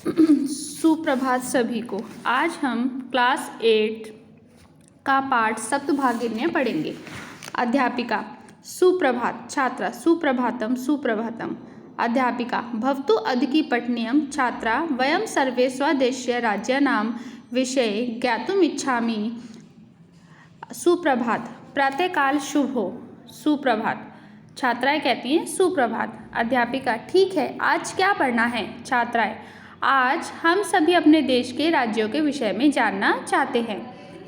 सुप्रभात सभी को। आज हम क्लास 8 का पाठ सप्तभागिन्य पढ़ेंगे। अध्यापिका सुप्रभात, छात्रा सुप्रभातम सुप्रभातम। अध्यापिका भवतु अद्य पठनीयं छात्रा वयं सर्वे स्वदेशीय राज्यानां विषये ज्ञातुम् इच्छामि। सुप्रभात, प्रातःकाल शुभ हो। सुप्रभात। छात्राएं कहती हैं सुप्रभात। अध्यापिका ठीक है, आज क्या पढ़ना है? छात्राएं आज हम सभी अपने देश के राज्यों के विषय में जानना चाहते हैं।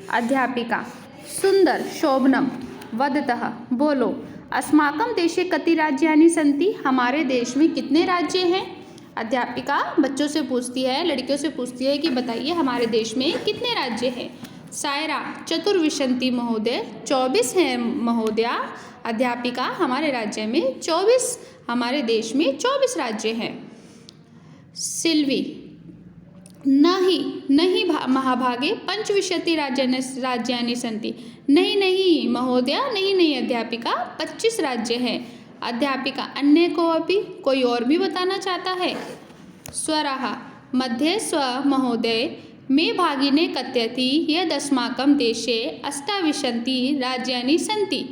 अध्यापिका सुंदर शोभनम वदतः, बोलो। अस्माकं देशे कति राज्यानि सन्ति, हमारे देश में कितने राज्य हैं? अध्यापिका बच्चों से पूछती है, लड़कियों से पूछती है कि बताइए हमारे देश में कितने राज्य हैं? सायरा चतुर्विंशति महोदय, 24 हैं महोदया। अध्यापिका हमारे राज्य में 24, हमारे देश में 24 राज्य हैं। सिल्वी नहीं महाभागे पंचविंशति राज्यानि सन्ति, नहीं महोदया, नहीं अध्यापिका, 25 राज्य हैं। अध्यापिका अन्य को अभी कोई और भी बताना चाहता है? स्वराः मध्ये स्व महोदय मे भागिने कथयति यदस्माकं देशे 28 राज्यानि सन्ति।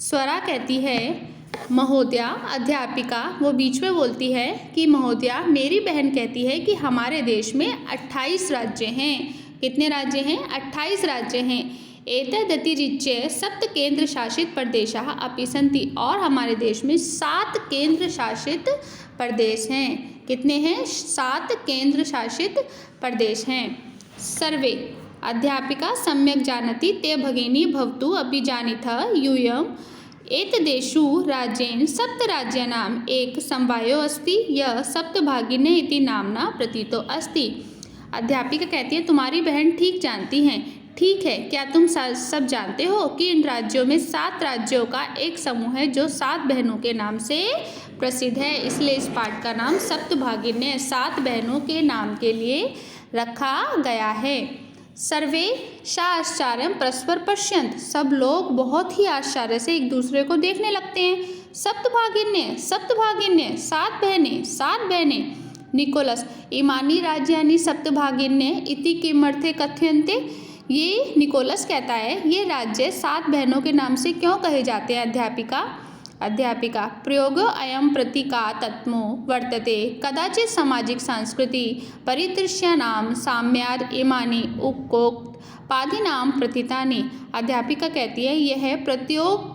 स्वरा कहती है महोदया, अध्यापिका वो बीच में बोलती है कि महोदया मेरी बहन कहती है कि हमारे देश में 28 राज्य हैं। कितने राज्य हैं? 28 राज्य हैं। एतदतिरिच्य 7 केंद्र शासित प्रदेशाः अपि सन्ति, और हमारे देश में 7 केंद्र शासित प्रदेश हैं। कितने हैं? 7 केंद्र शासित प्रदेश हैं। सर्वे अध्यापिका सम्यक जानति ते भगिनी भवतु अपि जानीतः यूयम् एतदेषु राज्येन 7 राज्यानाम् एक समवायो अस्ति यः सप्तभागिन्य इति नाम्ना प्रतीतो अस्ति। अध्यापिका कहती है तुम्हारी बहन ठीक जानती हैं। ठीक है, क्या तुम सब जानते हो कि इन राज्यों में 7 राज्यों का एक समूह है जो 7 बहनों के नाम से प्रसिद्ध है, इसलिए इस पाठ का नाम सप्तभागिन्य 7 बहनों के नाम के लिए रखा गया है। सर्वे आश्चर्यं परस्पर पश्यन्त, सब लोग बहुत ही आश्चर्य से एक दूसरे को देखने लगते हैं। सप्तभागिन्य 7 बहनें। निकोलस इमानी राज्यानि सप्तभागिन्य इति किमर्थे कथ्यन्ते। ये निकोलस कहता है ये राज्य 7 बहनों के नाम से क्यों कहे जाते हैं? अध्यापिका प्रयोगो अयं प्रतीकात्मको वर्तते, कदाचित् सामाजिक सांस्कृति परिदृश्यानां साम्याद् इमानि उक्तोक्त पादीनां प्रतीतानि। अध्यापिका कहती है यह प्रयोग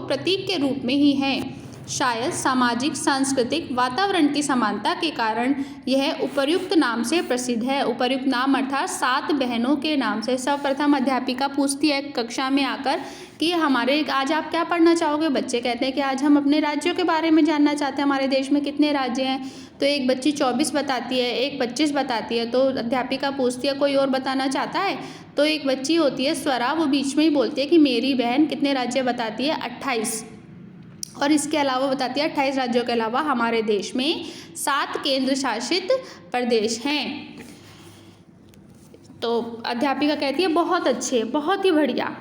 प्रतीक के रूप में ही है। शायद सामाजिक सांस्कृतिक वातावरण की समानता के कारण यह उपर्युक्त नाम से प्रसिद्ध है। उपर्युक्त नाम अर्थात 7 बहनों के नाम से। सर्वप्रथम अध्यापिका पूछती है कक्षा में आकर कि हमारे आज आप क्या पढ़ना चाहोगे? बच्चे कहते हैं कि आज हम अपने राज्यों के बारे में जानना चाहते हैं, हमारे देश में कितने राज्य हैं। तो एक बच्ची 24 बताती है, एक 25 बताती है। तो अध्यापिका पूछती है कोई और बताना चाहता है? तो एक बच्ची होती है स्वरा, वो बीच में ही बोलती है कि मेरी बहन कितने राज्य बताती है? 28। और इसके अलावा बताती है 28 राज्यों के अलावा हमारे देश में 7 केंद्र शासित प्रदेश हैं। तो अध्यापिका कहती है बहुत अच्छे, बहुत ही बढ़िया।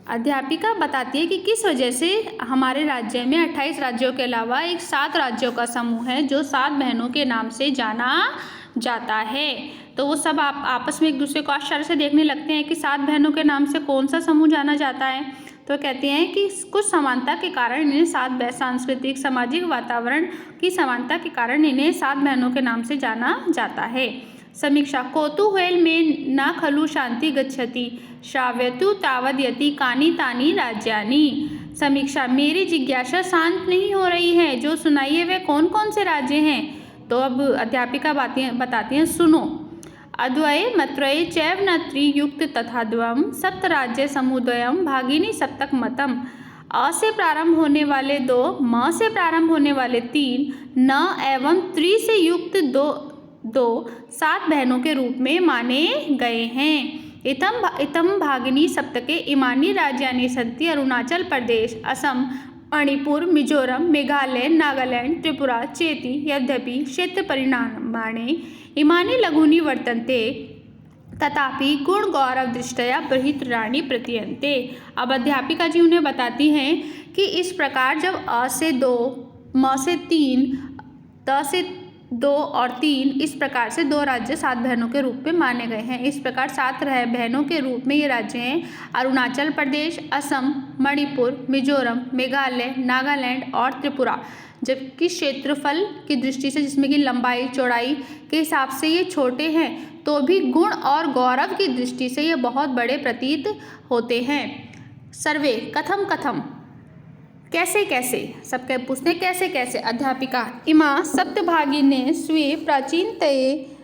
अध्यापिका बताती है कि किस वजह से हमारे राज्य में 28 राज्यों के अलावा एक 7 राज्यों का समूह है जो 7 बहनों के नाम से जाना जाता है। तो वो सब आपस में एक दूसरे को आश्चर्य से देखने लगते हैं कि 7 बहनों के नाम से कौन सा समूह जाना जाता है। तो कहते हैं कि कुछ समानता के कारण इन्हें 7 सांस्कृतिक सामाजिक वातावरण की समानता के कारण इन्हें 7 बहनों के नाम से जाना जाता है। समीक्षा कौतूहल में न खलु शांति गच्छति श्राव्यतु तावद्यति कानि तानि राज्यानि। समीक्षा मेरी जिज्ञासा शांत नहीं हो रही है, जो सुनाइए वे कौन कौन से राज्य हैं? तो अब अध्यापिका बताती हैं सुनो। अद्वये मत्रये चैव न त्रियुक्त तथा द्वम सप्तराज्य समुद्वयम भागिनी सप्तक मतम। अ से प्रारंभ होने वाले 2, म से प्रारंभ होने वाले 3, न एवं त्रि से युक्त 2 7 बहनों के रूप में माने गए हैं। इतम भागिनी सप्तके इमानी राज्यानि सन्ति अरुणाचल प्रदेश, असम, मणिपुर, मिजोरम, मेघालय, नागालैंड, त्रिपुरा चेति। यद्यपि क्षेत्र परिमाणे इमानि लघूनि वर्तन्ते तथापि गुण गौरव दृष्टया बृहत्तराणि प्रतीयन्ते। अब अध्यापिका जी उन्हें बताती हैं कि इस प्रकार जब अ से 2, म से 3, त से 2 और 3 इस प्रकार से 2 राज्य 7 बहनों के रूप में माने गए हैं। इस प्रकार 7 बहनों के रूप में ये राज्य हैं अरुणाचल प्रदेश, असम, मणिपुर, मिजोरम, मेघालय, नागालैंड और त्रिपुरा। जबकि क्षेत्रफल की दृष्टि से, जिसमें कि लंबाई चौड़ाई के हिसाब से ये छोटे हैं, तो भी गुण और गौरव की दृष्टि से ये बहुत बड़े प्रतीत होते हैं। सर्वे कथम कथम, कैसे कैसे, सबके पूछते हैं कैसे कैसे। अध्यापिका इमा सप्तभागिने स्वे प्राचीनतये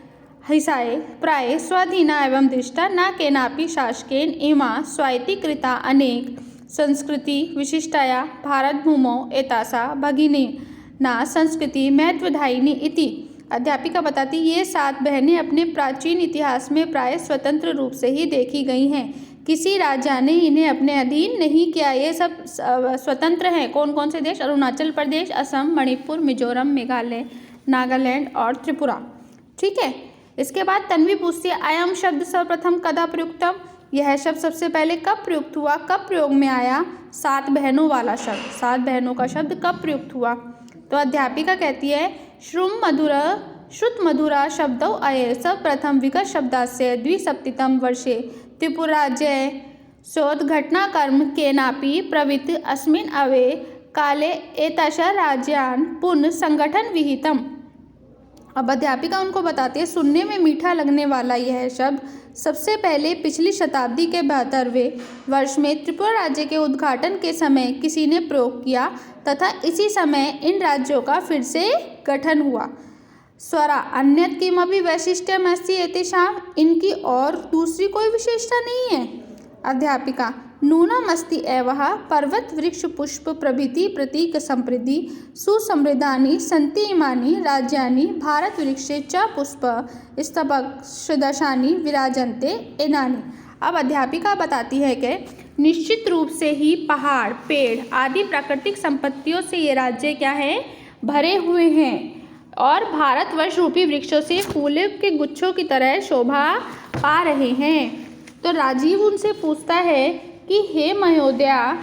हिसाए प्राय स्वाधीना एवं दृष्टा न केनापि शासकेन इमा स्वायत्तीकृता अनेक संस्कृति विशिष्टाया भारतभूमौ एतासा भगिनीना संस्कृति महत्वदायिनी इति। अध्यापिका बताती ये 7 बहनें अपने प्राचीन इतिहास में प्राय स्वतंत्र रूप से ही देखी गई हैं। किसी राजा ने इन्हें अपने अधीन नहीं किया। ये सब स्वतंत्र हैं। कौन कौन से देश? अरुणाचल प्रदेश, असम, मणिपुर, मिजोरम, मेघालय, नागालैंड और त्रिपुरा। ठीक है। इसके बाद तन्वी पूछती है अयम शब्द सर्वप्रथम कदा प्रयुक्तम, यह शब्द सबसे पहले कब प्रयुक्त हुआ, कब प्रयोग में आया? 7 बहनों वाला शब्द, 7 बहनों का शब्द कब प्रयुक्त हुआ? तो अध्यापिका कहती है श्रुत मधुरा शब्दौ अयेष प्रथम विगत शब्दास्य द्विसप्ततितम वर्षे त्रिपुराज्ये शोधघटनाक्रम केनापि प्रवृत्त अस्मिन् अवे काले एतादृश राज्यान् पुनः संगठन विहितम्। अब अध्यापिका उनको बताती है सुनने में मीठा लगने वाला यह शब्द सबसे पहले पिछली शताब्दी के 72वें वर्ष में त्रिपुरा राज्य के उद्घाटन के समय किसी ने प्रयोग किया तथा इसी समय इन राज्यों का फिर से गठन हुआ। स्वरा अन्यत् किमपि वैशिष्ट्यमस्ति एतेषाम्, इनकी और दूसरी कोई विशेषता नहीं है। अध्यापिका नूनम अस्ति एवः पर्वत वृक्ष पुष्प प्रभृति प्रतीक समृद्धि सुसमृद्धानि सन्ति इमानि राज्यानि भारत वृक्षे च पुष्प स्तबक सदृशानि विराजन्ते एनानि। अब अध्यापिका बताती है कि निश्चित रूप से ही पहाड़, पेड़ आदि प्राकृतिक संपत्तियों से ये राज्य क्या है, भरे हुए हैं और भारतवर्ष रूपी वृक्षों से फूलों के गुच्छों की तरह शोभा पा रहे हैं। तो राजीव उनसे पूछता है कि हे महोदया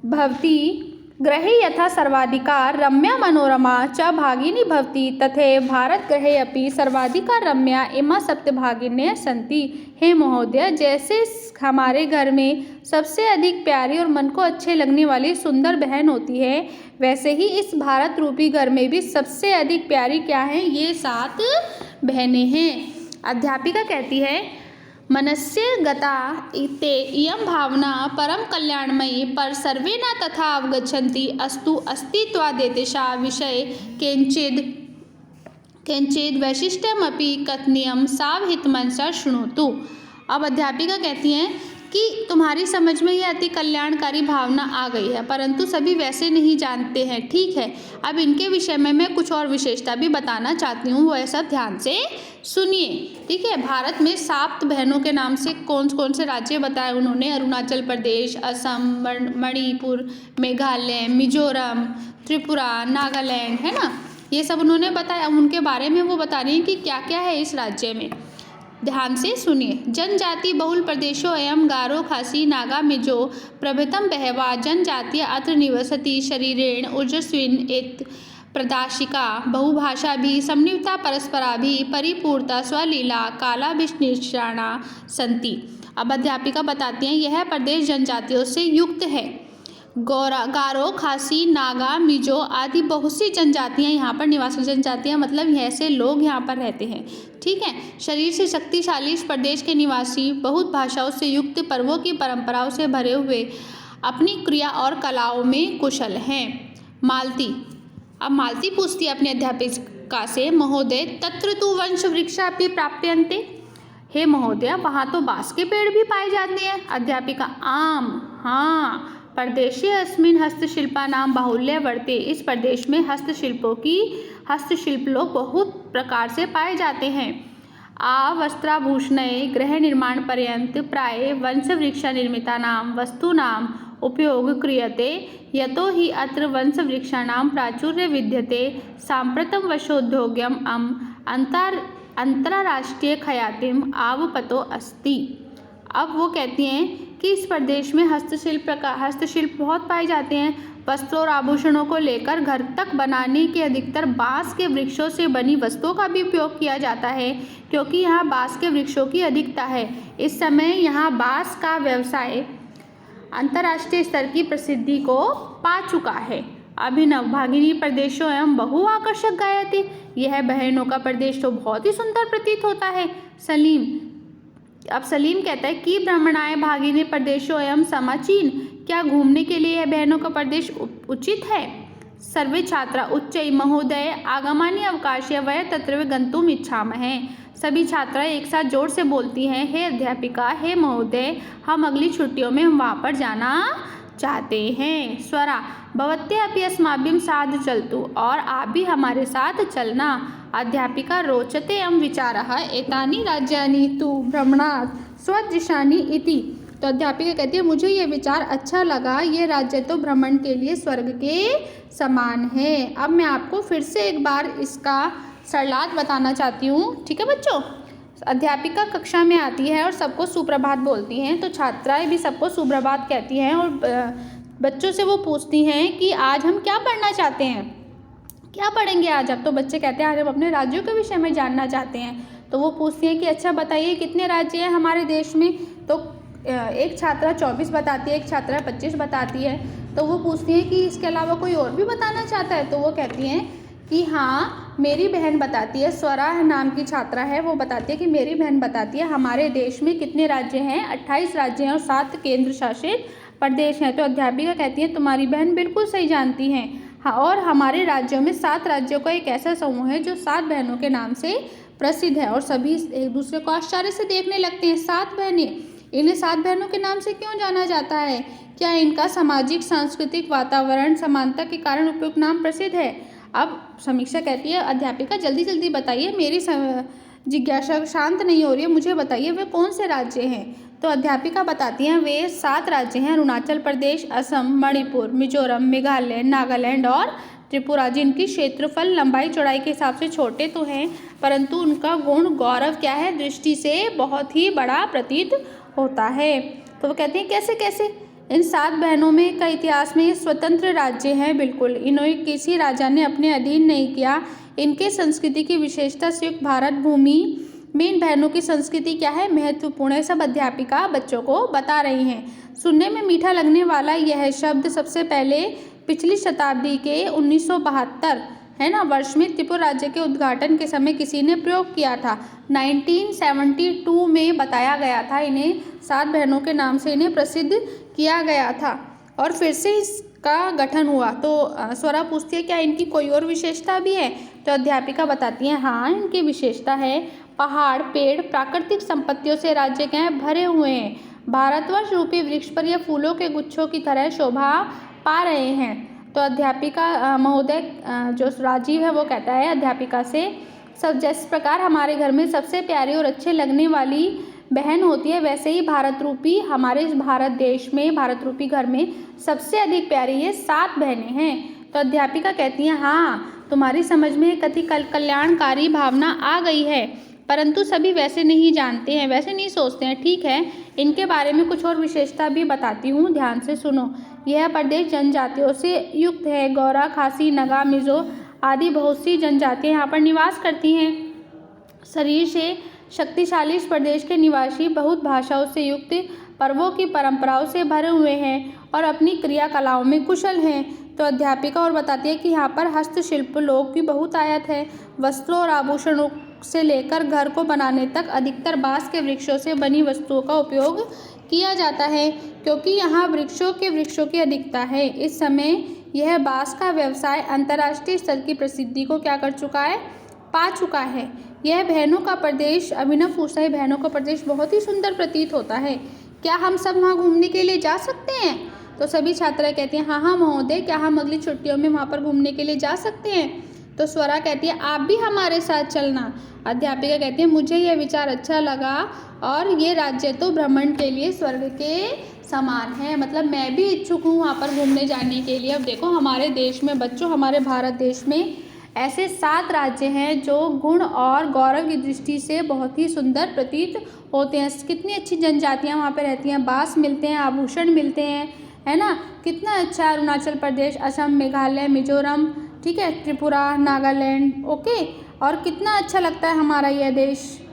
भवती ग्रहे यथा सर्वाधिका रम्या मनोरमा च भागिनी भवति तथे भारत ग्रहे अपि सर्वाधिका रम्या इमा सप्तभागिन्यः सन्ति। हे महोदय, जैसे हमारे घर में सबसे अधिक प्यारी और मन को अच्छे लगने वाली सुंदर बहन होती है, वैसे ही इस भारत रूपी घर में भी सबसे अधिक प्यारी क्या है, ये 7 बहनें हैं। अध्यापिका कहती है मनस्य गता इते इयं भावना परम कल्याणमयी पर सर्वे न तथा अवगच्छन्ति अस्तु अस्तित्वादेतेषा विषये किंचिद वैशिष्ट्यमपि कथनीयं सावहितमनसा शृणोतु। अब अध्यापिका कहती हैं कि तुम्हारी समझ में यह अति कल्याणकारी भावना आ गई है, परंतु सभी वैसे नहीं जानते हैं। ठीक है, अब इनके विषय में मैं कुछ और विशेषता भी बताना चाहती हूँ, वो ऐसा ध्यान से सुनिए। ठीक है, भारत में 7 बहनों के नाम से कौन कौन से राज्य बताए उन्होंने? अरुणाचल प्रदेश, असम, मणिपुर, मेघालय, मिजोरम, त्रिपुरा, नागालैंड, है ना, ये सब उन्होंने बताया। उनके बारे में वो बता रही हैं कि क्या क्या है इस राज्य में। ध्यान से सुनिए। जनजाति बहुल प्रदेशों एवं गारो खासी नागा मिजो प्रभृतम बहवा जनजातीय अत्र निवसति शरीरेण ऊर्जस्विन एत प्रदाशिका बहुभाषा भी समन्विता परस्परा भी परिपूर्ता स्वलीला कालाभिनिर्षाणा संति। अब अध्यापिका बताती हैं यह प्रदेश जनजातियों से युक्त है। गारो, खासी, नागा, मिजो आदि बहुत सी जनजातियाँ यहाँ पर निवासी जनजातियाँ मतलब ऐसे लोग यहाँ पर रहते हैं। ठीक है, शरीर से शक्तिशाली इस प्रदेश के निवासी बहुत भाषाओं से युक्त, पर्वों की परंपराओं से भरे हुए, अपनी क्रिया और कलाओं में कुशल हैं। मालती, अब मालती पूछती है अपने अध्यापिका से महोदय तत्र तु वंश वृक्षापि प्राप्यन्ते। हे महोदय, वहाँ तो बांस के पेड़ भी पाए जाते हैं। अध्यापिका आम, हाँ, प्रदेशे अस्मिन् हस्तशिल्पानां बाहुल्य वर्ते। इस प्रदेश में हस्तशिल्प लोग बहुत प्रकार से पाए जाते हैं। वस्त्राभूषणे गृह निर्माण पर्यंत प्राय वंशवृक्ष निर्मितानां वस्तूनां उपयोग क्रियते यतो हि अत्र वंशवृक्षाणां प्राचुर्य विद्यते। साम्प्रतं वर्षोद्योग्यम् अंतर्राष्ट्रीय ख्यातिम् आवपतो अस्ति। अब वो कहती हैं कि इस प्रदेश में हस्तशिल्प बहुत पाए जाते हैं, वस्त्रों और आभूषणों को लेकर घर तक बनाने के अधिकतर बांस के वृक्षों से बनी वस्तुओं का भी उपयोग किया जाता है, क्योंकि यहाँ बांस के वृक्षों की अधिकता है। इस समय यहाँ बांस का व्यवसाय अंतर्राष्ट्रीय स्तर की प्रसिद्धि को पा चुका है। अभिनव भागिनी प्रदेशों एवं बहु आकर्षक गायती, यह बहनों का प्रदेश तो बहुत ही सुंदर प्रतीत होता है। सलीम, अब सलीम कहता है कि भ्रमणाय भागिनी प्रदेशों एवं समाचीन, क्या घूमने के लिए यह बहनों का प्रदेश उचित है? सर्वे छात्रा उच्चै महोदय आगमानि अवकाशे वय तत्र गंतुम इच्छामहे। सभी छात्राएं एक साथ जोर से बोलती हैं, हे अध्यापिका, हे महोदय, हम अगली छुट्टियों में वहाँ पर जाना चाहते हैं। स्वरा भवत्या अपि अस्माभिः साध चलतु, और आप भी हमारे साथ चलना। अध्यापिका रोचते एवं विचारः एतानि राज्यानि तु भ्रमणात् स्वदृशानि इति। तो अध्यापिका कहती है मुझे ये विचार अच्छा लगा, ये राज्य तो भ्रमण के लिए स्वर्ग के समान है। अब मैं आपको फिर से एक बार इसका सरलार्थ बताना चाहती हूँ, ठीक है बच्चों। अध्यापिका कक्षा में आती है और सबको सुप्रभात बोलती हैं, तो छात्राएं भी सबको सुप्रभात कहती हैं और बच्चों से वो पूछती हैं कि आज हम क्या पढ़ना चाहते हैं, क्या पढ़ेंगे आज आप? तो बच्चे कहते हैं आज हम अपने राज्यों के विषय में जानना चाहते हैं। तो वो पूछती हैं कि अच्छा बताइए कितने राज्य हैं हमारे देश में? तो एक छात्रा 24 बताती है, एक छात्रा 25 बताती है। तो वो पूछती हैं कि इसके अलावा कोई और भी बताना चाहता है? तो वो कहती हैं कि हाँ, मेरी बहन बताती है, स्वरा नाम की छात्रा है, वो बताती है कि मेरी बहन बताती है हमारे देश में कितने राज्य हैं, 28 राज्य हैं और 7 केंद्र शासित प्रदेश हैं। तो अध्यापिका कहती है तुम्हारी बहन बिल्कुल सही जानती हैं। हाँ, और हमारे राज्यों में 7 राज्यों का एक ऐसा समूह है जो 7 बहनों के नाम से प्रसिद्ध है। और सभी एक दूसरे को आश्चर्य से देखने लगते हैं। 7 बहनें, इन्हें 7 बहनों के नाम से क्यों जाना जाता है? क्या इनका सामाजिक सांस्कृतिक वातावरण समानता के कारण उपयुक्त नाम प्रसिद्ध है? अब समीक्षा कहती है अध्यापिका जल्दी जल्दी बताइए, मेरी जिज्ञासा शांत नहीं हो रही है, मुझे बताइए वे कौन से राज्य हैं? तो अध्यापिका बताती हैं वे 7 राज्य हैं, अरुणाचल प्रदेश, असम, मणिपुर, मिजोरम, मेघालय, नागालैंड और त्रिपुरा, जिनकी क्षेत्रफल लंबाई चौड़ाई के हिसाब से छोटे तो हैं, परंतु उनका गुण गौरव क्या है, दृष्टि से बहुत ही बड़ा प्रतीत होता है। तो वो कहते हैं कैसे कैसे? इन 7 बहनों में का इतिहास में ये स्वतंत्र राज्य हैं, बिल्कुल इन्हें किसी राजा ने अपने अधीन नहीं किया। इनके संस्कृति की विशेषता से युक्त भारत भूमि में इन बहनों की संस्कृति क्या है, महत्वपूर्ण है। सब अध्यापिका बच्चों को बता रही हैं। सुनने में मीठा लगने वाला यह शब्द सबसे पहले पिछली शताब्दी के 1972 है ना वर्ष में त्रिपुरा राज्य के उद्घाटन के समय किसी ने प्रयोग किया था। 1972 में बताया गया था, इन्हें 7 बहनों के नाम से इन्हें प्रसिद्ध किया गया था और फिर से इसका गठन हुआ। तो स्वरा पूछती है क्या इनकी कोई और विशेषता भी है? तो अध्यापिका बताती हैं हाँ, इनकी विशेषता है पहाड़, पेड़, प्राकृतिक संपत्तियों से राज्य क्या है भरे हुए हैं। भारतवर्ष रूपी वृक्ष पर यह फूलों के गुच्छों की तरह शोभा पा रहे हैं। तो अध्यापिका महोदय जो राजीव है वो कहता है अध्यापिका से, सब जिस प्रकार हमारे घर में सबसे प्यारी और अच्छे लगने वाली बहन होती है, वैसे ही भारत रूपी हमारे इस भारत देश में, भारत रूपी घर में सबसे अधिक प्यारी ये 7 बहनें हैं। तो अध्यापिका कहती हैं हाँ, तुम्हारी समझ में एक अति कल्याणकारी भावना आ गई है, परंतु सभी वैसे नहीं जानते हैं, वैसे नहीं सोचते हैं। ठीक है, इनके बारे में कुछ और विशेषता भी बताती हूँ, ध्यान से सुनो। यह प्रदेश जनजातियों से युक्त है। गौरा, खासी, नगा, मिजो आदि बहुत सी जनजातियाँ यहाँ पर निवास करती हैं। शरीर से शक्तिशाली इस प्रदेश के निवासी बहुत भाषाओं से युक्त, पर्वों की परंपराओं से भरे हुए हैं और अपनी क्रियाकलाओं में कुशल हैं। तो अध्यापिका और बताती है कि यहाँ पर हस्तशिल्प लोग भी बहुत आयत है। वस्त्रों और आभूषणों से लेकर घर को बनाने तक अधिकतर बांस के वृक्षों से बनी वस्तुओं का उपयोग किया जाता है, क्योंकि यहाँ वृक्षों की अधिकता है। इस समय यह बांस का व्यवसाय अंतर्राष्ट्रीय स्तर की प्रसिद्धि को क्या कर चुका है, पा चुका है। यह बहनों का प्रदेश, अभिनव पूछता है बहनों का प्रदेश बहुत ही सुंदर प्रतीत होता है, क्या हम सब वहाँ घूमने के लिए जा सकते हैं? तो सभी छात्राएं कहती हैं हाँ हाँ महोदय, क्या हम अगली छुट्टियों में वहाँ पर घूमने के लिए जा सकते हैं? तो स्वरा कहती है आप भी हमारे साथ चलना। अध्यापिका कहती है मुझे यह विचार अच्छा लगा और ये राज्य तो भ्रमण के लिए स्वर्ग के समान है, मतलब मैं भी इच्छुक हूँ वहाँ पर घूमने जाने के लिए। अब देखो हमारे देश में बच्चों, हमारे भारत देश में ऐसे 7 राज्य हैं जो गुण और गौरव की दृष्टि से बहुत ही सुंदर प्रतीत होते हैं। कितनी अच्छी जनजातियाँ वहाँ पे रहती हैं, बांस मिलते हैं, आभूषण मिलते हैं, है ना। कितना अच्छा है अरुणाचल प्रदेश, असम, मेघालय, मिजोरम, ठीक है, त्रिपुरा, नागालैंड, ओके। और कितना अच्छा लगता है हमारा यह देश।